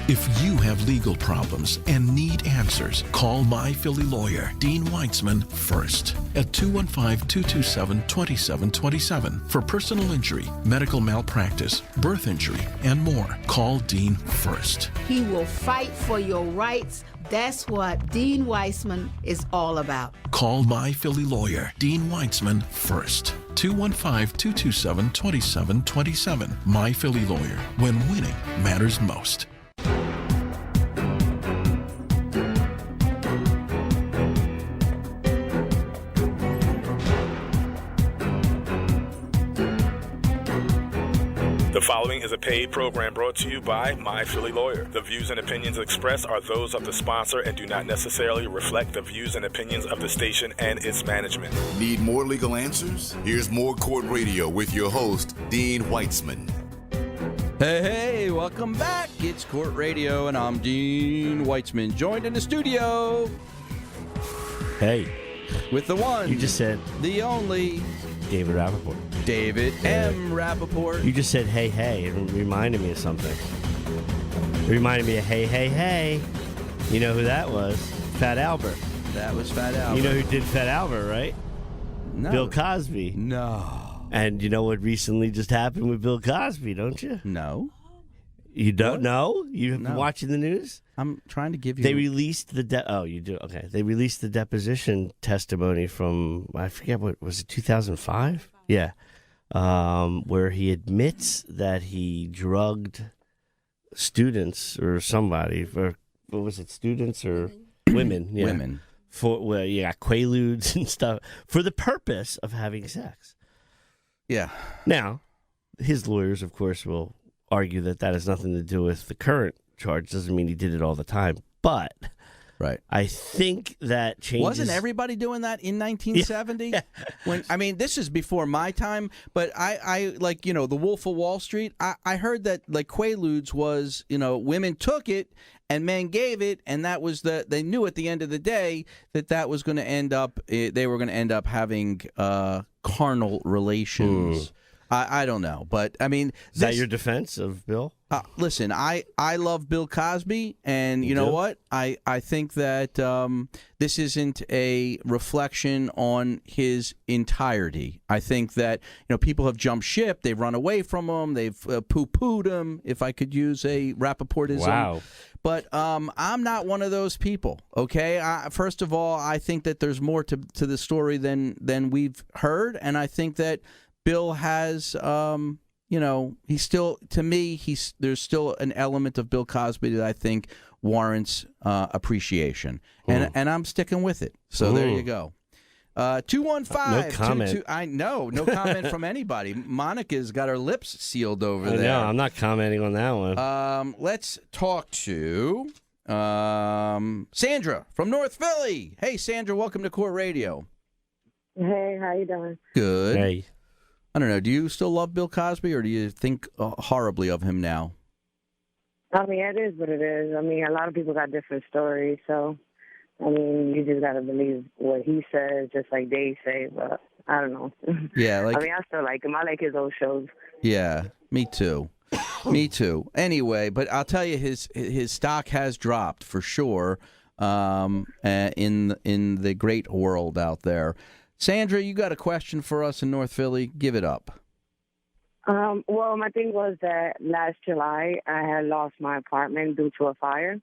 If you have legal problems and need answers, call My Philly lawyer, Dean Weitzman, first at 215-227-2727 for personal injury, medical malpractice, birth injury, and more. Call Dean first. He will fight for your rights. That's what Dean Weitzman is all about. Call My Philly lawyer, Dean Weitzman, first. 215-227-2727. My Philly lawyer, when winning matters most. The following is a paid program brought to you by My Philly Lawyer. The views and opinions expressed are those of the sponsor and do not necessarily reflect the views and opinions of the station and its management. Need more legal answers? Here's more Court Radio with your host, Dean Weitzman. Hey, welcome back. It's Court Radio, and I'm Dean Weitzman, joined in the studio. Hey. With the one. You just said. The only. David Rappaport. David M. Rappaport. You just said, hey, hey. It reminded me of something. It reminded me of hey, hey, hey. You know who that was? Fat Albert. That was Fat Albert. You know who did Fat Albert, right? No. Bill Cosby. No. And you know what recently just happened with Bill Cosby, don't you? No. You don't know? You've been watching the news? I'm trying to give you... They released the... Oh, you do? Okay. They released the deposition testimony from, I forget what, was it 2005? Yeah. Where he admits that he drugged students or somebody, for, what was it, students or women? Yeah. Women. For, well, yeah, Quaaludes and stuff, for the purpose of having sex. Yeah. Now, his lawyers, of course, will argue that that has nothing to do with the current charge. Doesn't mean he did it all the time. But right, I think that changes. Wasn't everybody doing that in 1970? Yeah. When I mean, this is before my time, but I like, you know, the Wolf of Wall Street. I heard that like Quaaludes was, you know, women took it and men gave it, and that was they knew at the end of the day that was going to end up, they were going to end up having carnal relations. I don't know, but I mean, Is that your defense of Bill? Listen, I love Bill Cosby, and you know what? I think that this isn't a reflection on his entirety. I think that people have jumped ship, they've run away from him, they've poo-pooed him, if I could use a Rappaportism. Wow. But I'm not one of those people. Okay, first of all, I think that there's more to the story than we've heard, and I think that Bill has. He's still, to me, there's still an element of Bill Cosby that I think warrants appreciation, and I'm sticking with it. So there you go. 215. No comment. I know, no comment from anybody. Monica's got her lips sealed over there. No, I'm not commenting on that one. Let's talk to Sandra from North Philly. Hey, Sandra, welcome to Court Radio. Hey, how you doing? Good. Hey. I don't know. Do you still love Bill Cosby, or do you think horribly of him now? I mean, it is what it is. I mean, a lot of people got different stories, so I mean, you just gotta believe what he says, just like they say. But I don't know. Yeah, like I mean, I still like him. I like his old shows. Yeah, me too. Me too. Anyway, but I'll tell you, his stock has dropped for sure in the great world out there. Sandra, you got a question for us in North Philly? Give it up. Well, my thing was that last July I had lost my apartment due to a fire.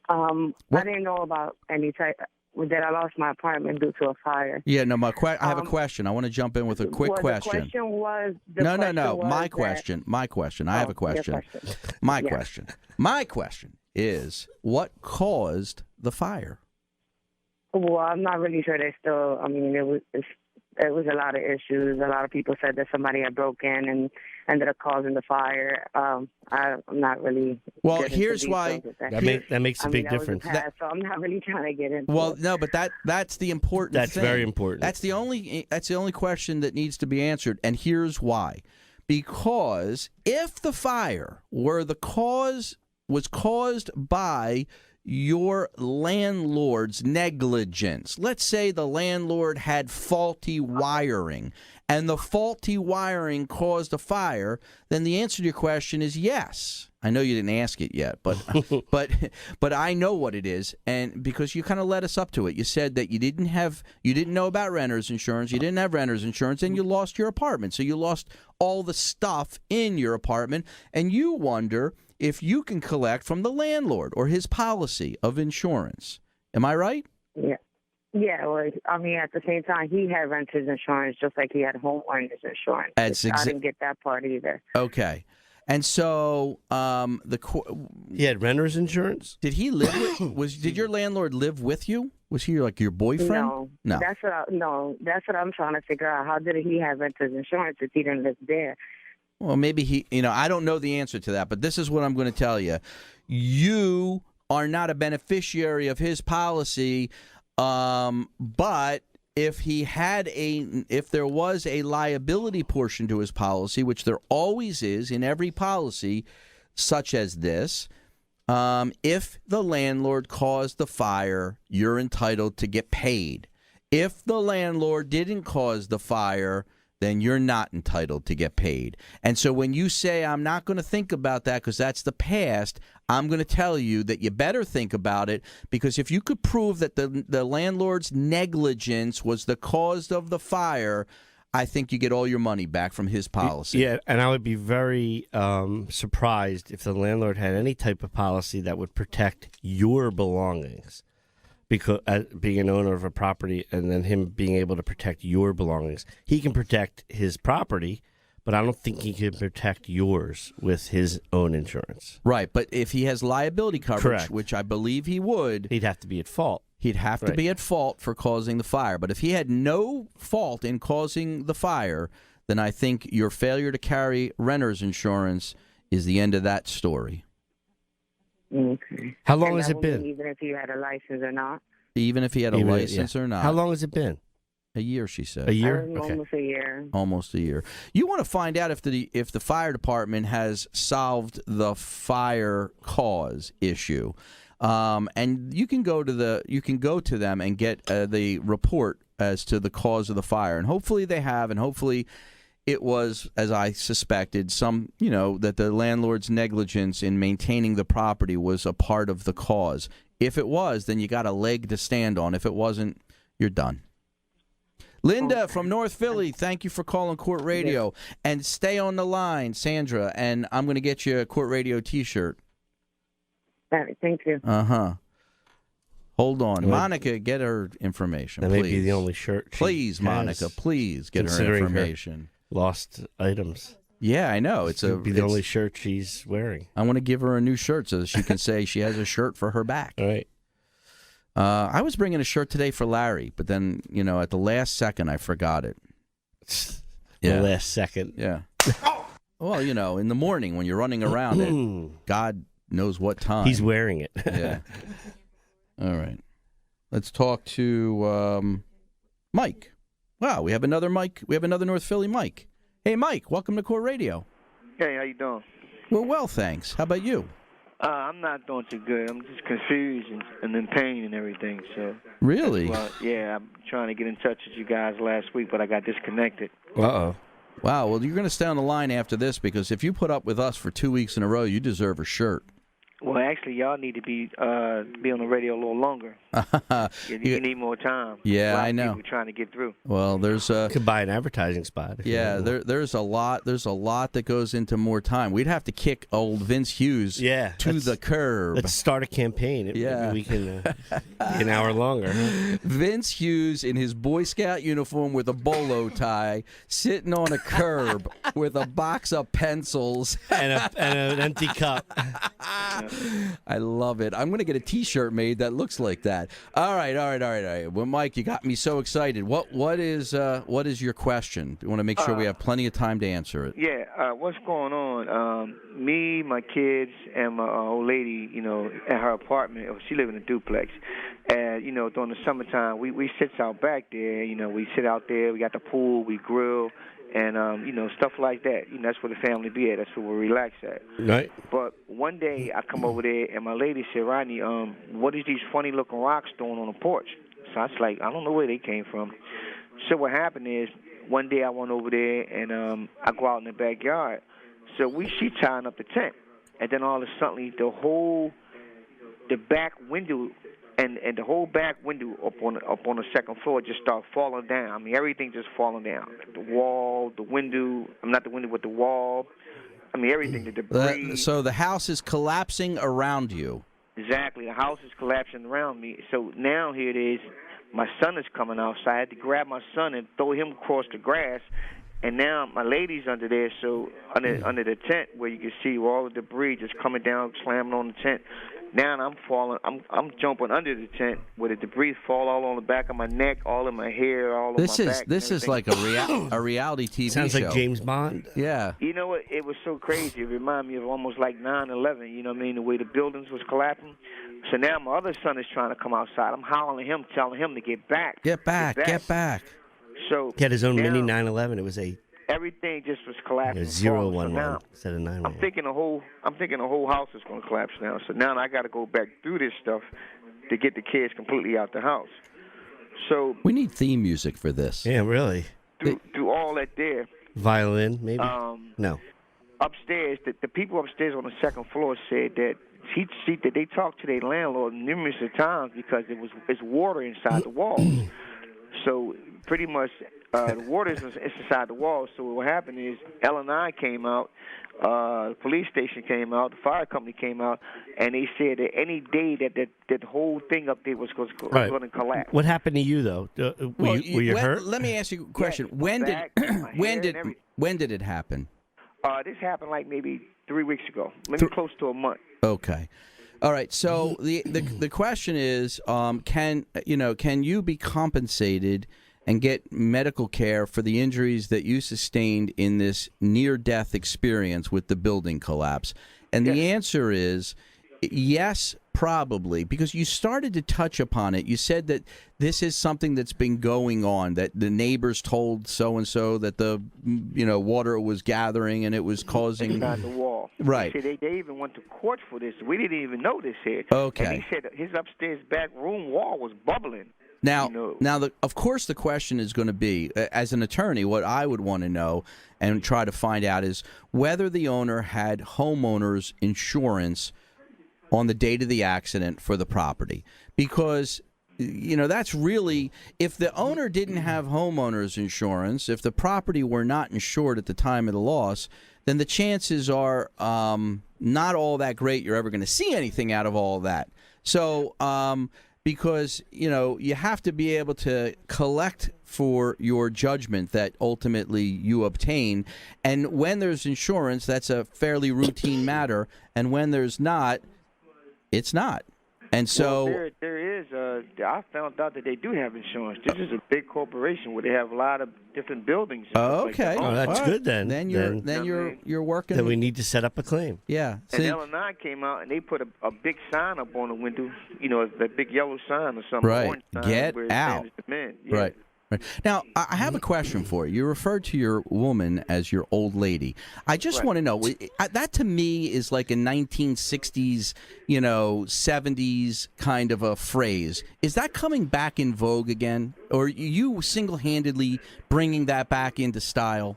I didn't know about any type that I lost my apartment due to a fire. Yeah, no, I have a question. I want to jump in with a quick question. The question was... No. My question. I have a question. My question is, what caused the fire? Well, I'm not really sure. They still. I mean, it was a lot of issues. A lot of people said that somebody had broken in and ended up causing the fire. I'm not really. Well, here's why. That makes a big difference. So I'm not really trying to get into. Well, it. no, but that's the important. That's thing. very important. That's the only question that needs to be answered, and here's why. Because if the fire was caused by your landlord's negligence. Let's say the landlord had faulty wiring, and the faulty wiring caused a fire, then the answer to your question is yes. I know you didn't ask it yet, but but I know what it is, and because you kind of led us up to it. You said that you didn't know about renter's insurance, you didn't have renter's insurance, and you lost your apartment. So you lost all the stuff in your apartment, and you wonder if you can collect from the landlord or his policy of insurance. Am I right? Yeah. Yeah, well, I mean, at the same time, he had renter's insurance just like he had homeowner's insurance. I didn't get that part either. Okay. And so he had renter's insurance? Did he live with did your landlord live with you? Was he like your boyfriend? No. That's what I'm trying to figure out. How did he have renter's insurance if he didn't live there? Well, maybe I don't know the answer to that, but this is what I'm going to tell you. You are not a beneficiary of his policy, but if there was a liability portion to his policy, which there always is in every policy such as this, if the landlord caused the fire, you're entitled to get paid. If the landlord didn't cause the fire, then you're not entitled to get paid. And so when you say, I'm not going to think about that because that's the past, I'm going to tell you that you better think about it, because if you could prove that the landlord's negligence was the cause of the fire, I think you get all your money back from his policy. Yeah, and I would be very surprised if the landlord had any type of policy that would protect your belongings. Because being an owner of a property and then him being able to protect your belongings. He can protect his property, but I don't think he can protect yours with his own insurance. Right, but if he has liability coverage, Correct. Which I believe he would, he'd have to be at fault. He'd have to be at fault for causing the fire. But if he had no fault in causing the fire, then I think your failure to carry renter's insurance is the end of that story. Okay. How long has it been? Even if you had a license or not? Even if he had a license or not. How long has it been? A year, she said. A year? Almost a year. Almost a year. You want to find out if the fire department has solved the fire cause issue, and you can go to them and get the report as to the cause of the fire, and hopefully they have, and hopefully it was, as I suspected, that the landlord's negligence in maintaining the property was a part of the cause. If it was, then you got a leg to stand on. If it wasn't, you're done. Linda from North Philly, thank you for calling Court Radio. And stay on the line, Sandra, and I'm going to get you a Court Radio T-shirt. All right, thank you. Hold on. Monica, get her information, That please. may be the only shirt she Please, has, Monica, please get her considering her information. lost items. Yeah, I know. It's the only shirt she's wearing. I want to give her a new shirt so that she can say she has a shirt for her back. All right. I was bringing a shirt today for Larry, but then, at the last second, I forgot it. The last second. Yeah. Well, in the morning when you're running around it, God knows what time. He's wearing it. Yeah. All right. Let's talk to Mike. Wow, we have another Mike. We have another North Philly Mike. Hey, Mike, welcome to Court Radio. Hey, how you doing? We're well, thanks. How about you? I'm not doing too good. I'm just confused and in pain and everything. So really? Well, yeah, I'm trying to get in touch with you guys last week, but I got disconnected. Uh-oh. Wow, well, you're going to stay on the line after this because if you put up with us for 2 weeks in a row, you deserve a shirt. Well, actually, y'all need to be on the radio a little longer. You need more time. Yeah, I know. We're trying to get through. Well, there's could buy an advertising spot. Yeah, there's a lot that goes into more time. We'd have to kick old Vince Hughes to the curb. Let's start a campaign. Yeah. Maybe we can be an hour longer. Vince Hughes in his Boy Scout uniform with a bolo tie, sitting on a curb with a box of pencils and an empty cup. I love it. I'm going to get a T-shirt made that looks like that. All right. Well, Mike, you got me so excited. What is your question? We want to make sure we have plenty of time to answer it. Yeah, what's going on? Me, my kids, and my old lady, at her apartment. She lives in a duplex. And, during the summertime, we sit out back there. We sit out there. We got the pool. We grill. And, stuff like that. That's where the family be at. That's where we relax at. Right. But one day I come over there, and my lady said, Rodney, what is these funny-looking rocks doing on the porch? So I was like, I don't know where they came from. So what happened is one day I went over there, and I go out in the backyard. So she tying up the tent. And then all of a sudden, the back window and the whole back window up on the second floor just start falling down. I mean, everything just falling down. The wall, the window. I'm not the window, but the wall. I mean, everything, the debris. So the house is collapsing around you. Exactly. The house is collapsing around me. So now here it is. My son is coming out, so I had to grab my son and throw him across the grass. And now my lady's under there, so under the tent where you can see all the debris just coming down, slamming on the tent. Now I'm falling. I'm jumping under the tent where the debris fall all on the back of my neck, all in my hair, all on my back. This is like a reality TV Sounds show. like James Bond. Yeah. You know what? It was so crazy. It reminded me of almost like 9/11. You know what I mean? The way the buildings was collapsing. So now my other son is trying to come outside. I'm hollering at him, telling him to get back. Get back. So He had his own now, mini 911. It was everything just was collapsing. 011 instead of 911. I'm thinking the whole house is going to collapse now. So now I got to go back through this stuff to get the kids completely out the house. So we need theme music for this. Yeah, really. Through all that there. Violin, maybe? No. Upstairs, the people upstairs on the second floor said that that they talked to their landlord numerous times because it's water inside the walls. So pretty much the water is inside the walls. So what happened is L&I came out, the police station came out, the fire company came out, and they said that any day that whole thing up there was going to collapse. What happened to you though? Were you hurt? Let me ask you a question. Yeah, when did it happen? This happened like maybe 3 weeks ago, maybe close to a month. Okay. All right. So the question is, can you be compensated and get medical care for the injuries that you sustained in this near-death experience with the building collapse? And the answer is yes, probably, because you started to touch upon it. You said that this is something that's been going on, that the neighbors told so-and-so that the water was gathering and it was causing... Inside the wall. Right. They even went to court for this. We didn't even know this here. Okay. And he said his upstairs back room wall was bubbling. Now, of course, the question is going to be, as an attorney, what I would want to know, and try to find out is whether the owner had homeowners insurance on the date of the accident for the property. Because, that's really, if the owner didn't have homeowners insurance, if the property were not insured at the time of the loss, then the chances are not all that great you're ever going to see anything out of all of that. So, because, you have to be able to collect for your judgment that ultimately you obtain. And when there's insurance, that's a fairly routine matter. And when there's not, it's not. And so there is. I found out that they do have insurance. This is a big corporation where they have a lot of different buildings. Okay, that's good then. Then you're working. Then we need to set up a claim. Yeah. And L&I came out and they put a big sign up on the window. That big yellow sign or something. Right. Orange sign Get where it out. says the men. Yeah. Right. Right. Now, I have a question for you. You referred to your woman as your old lady. I just want to know, that to me is like a 1960s, 70s kind of a phrase. Is that coming back in vogue again? Or are you single-handedly bringing that back into style?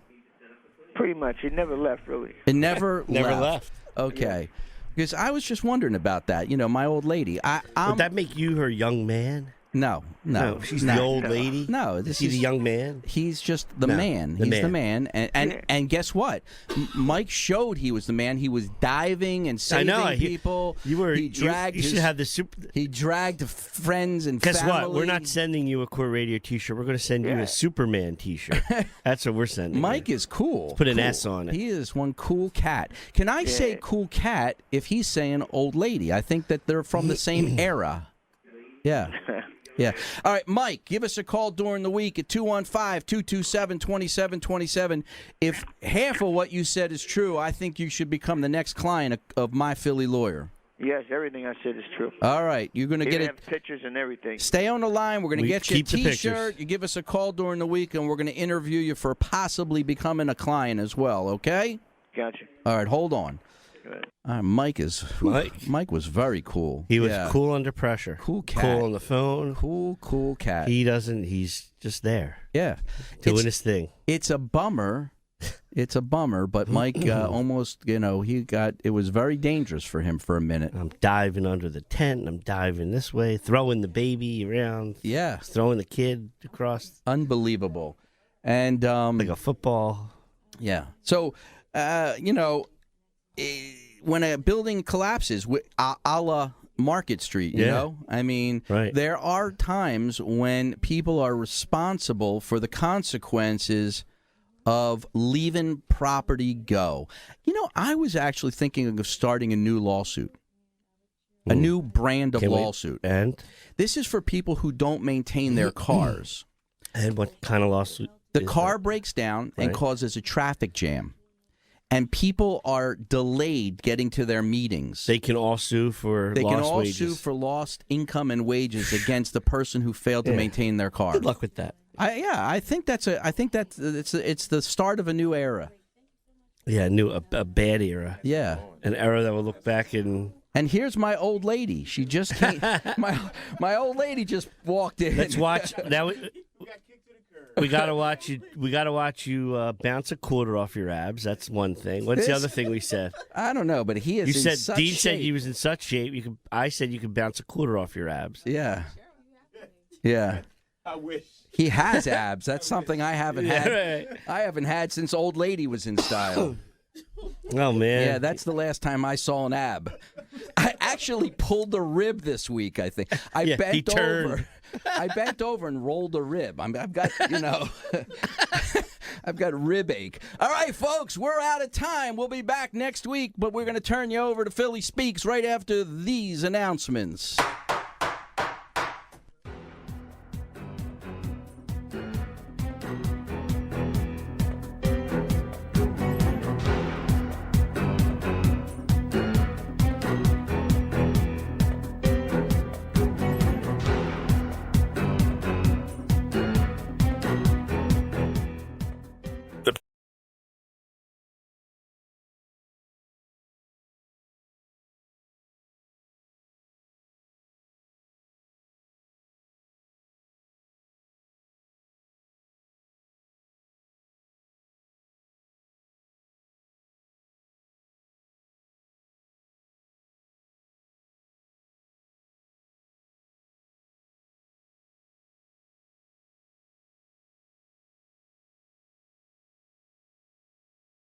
Pretty much. It never left, really. It never left. Okay. Yeah. Because I was just wondering about that. My old lady. Would that make you her young man? No. She's the old lady. No, this is the young man. He's just the man. He's the man, and guess what? Mike showed he was the man. He was diving and saving people. He dragged. You should have the super. He dragged friends and guess family. what? We're not sending you a Core Radio T-shirt. We're going to send you a Superman T-shirt. That's what we're sending. Mike is cool. Let's put an S on it. He is one cool cat. Can I say cool cat if he's saying old lady? I think that they're from the same era. Yeah. Yeah. All right, Mike, give us a call during the week at 215-227-2727. If half of what you said is true, I think you should become the next client of My Philly Lawyer. Yes, everything I said is true. All right, you're going to get it. Have pictures and everything. Stay on the line. We're going to get you a T-shirt. You give us a call during the week, and we're going to interview you for possibly becoming a client as well, okay? Gotcha. All right, hold on. Mike was very cool. He was cool under pressure. Cool cat. Cool on the phone. Cool cat. He's just there. Yeah. Doing his thing. It's a bummer. But Mike almost, it was very dangerous for him for a minute. I'm diving under the tent. I'm diving this way, throwing the baby around. Yeah. Throwing the kid across. Unbelievable. And like a football. Yeah. So, when a building collapses, a la Market Street, you know? I mean, there are times when people are responsible for the consequences of leaving property go. I was actually thinking of starting a new lawsuit, a new brand of lawsuit. And? This is for people who don't maintain their cars. And what kind of lawsuit? The car breaks down and causes a traffic jam. And people are delayed getting to their meetings. They can all sue for lost income and wages against the person who failed to maintain their car. Good luck with that. I think it's the start of a new era. Yeah, a bad era. Yeah, an era that will look back in. And here's my old lady. She just came. my old lady just walked in. Let's watch now. We gotta watch you. We gotta watch you bounce a quarter off your abs. That's one thing. What's the other thing we said? I don't know, but he is. You said in such Dean shape. said he was in such shape. I said you could bounce a quarter off your abs. Yeah. I wish he has abs. That's something I haven't had. Right. I haven't had since old lady was in style. Oh man. Yeah, that's the last time I saw an ab. I actually pulled a rib this week. I think I bent over. I bent over and rolled a rib. I've got, I've got rib ache. All right, folks, we're out of time. We'll be back next week, but we're going to turn you over to Philly Speaks right after these announcements.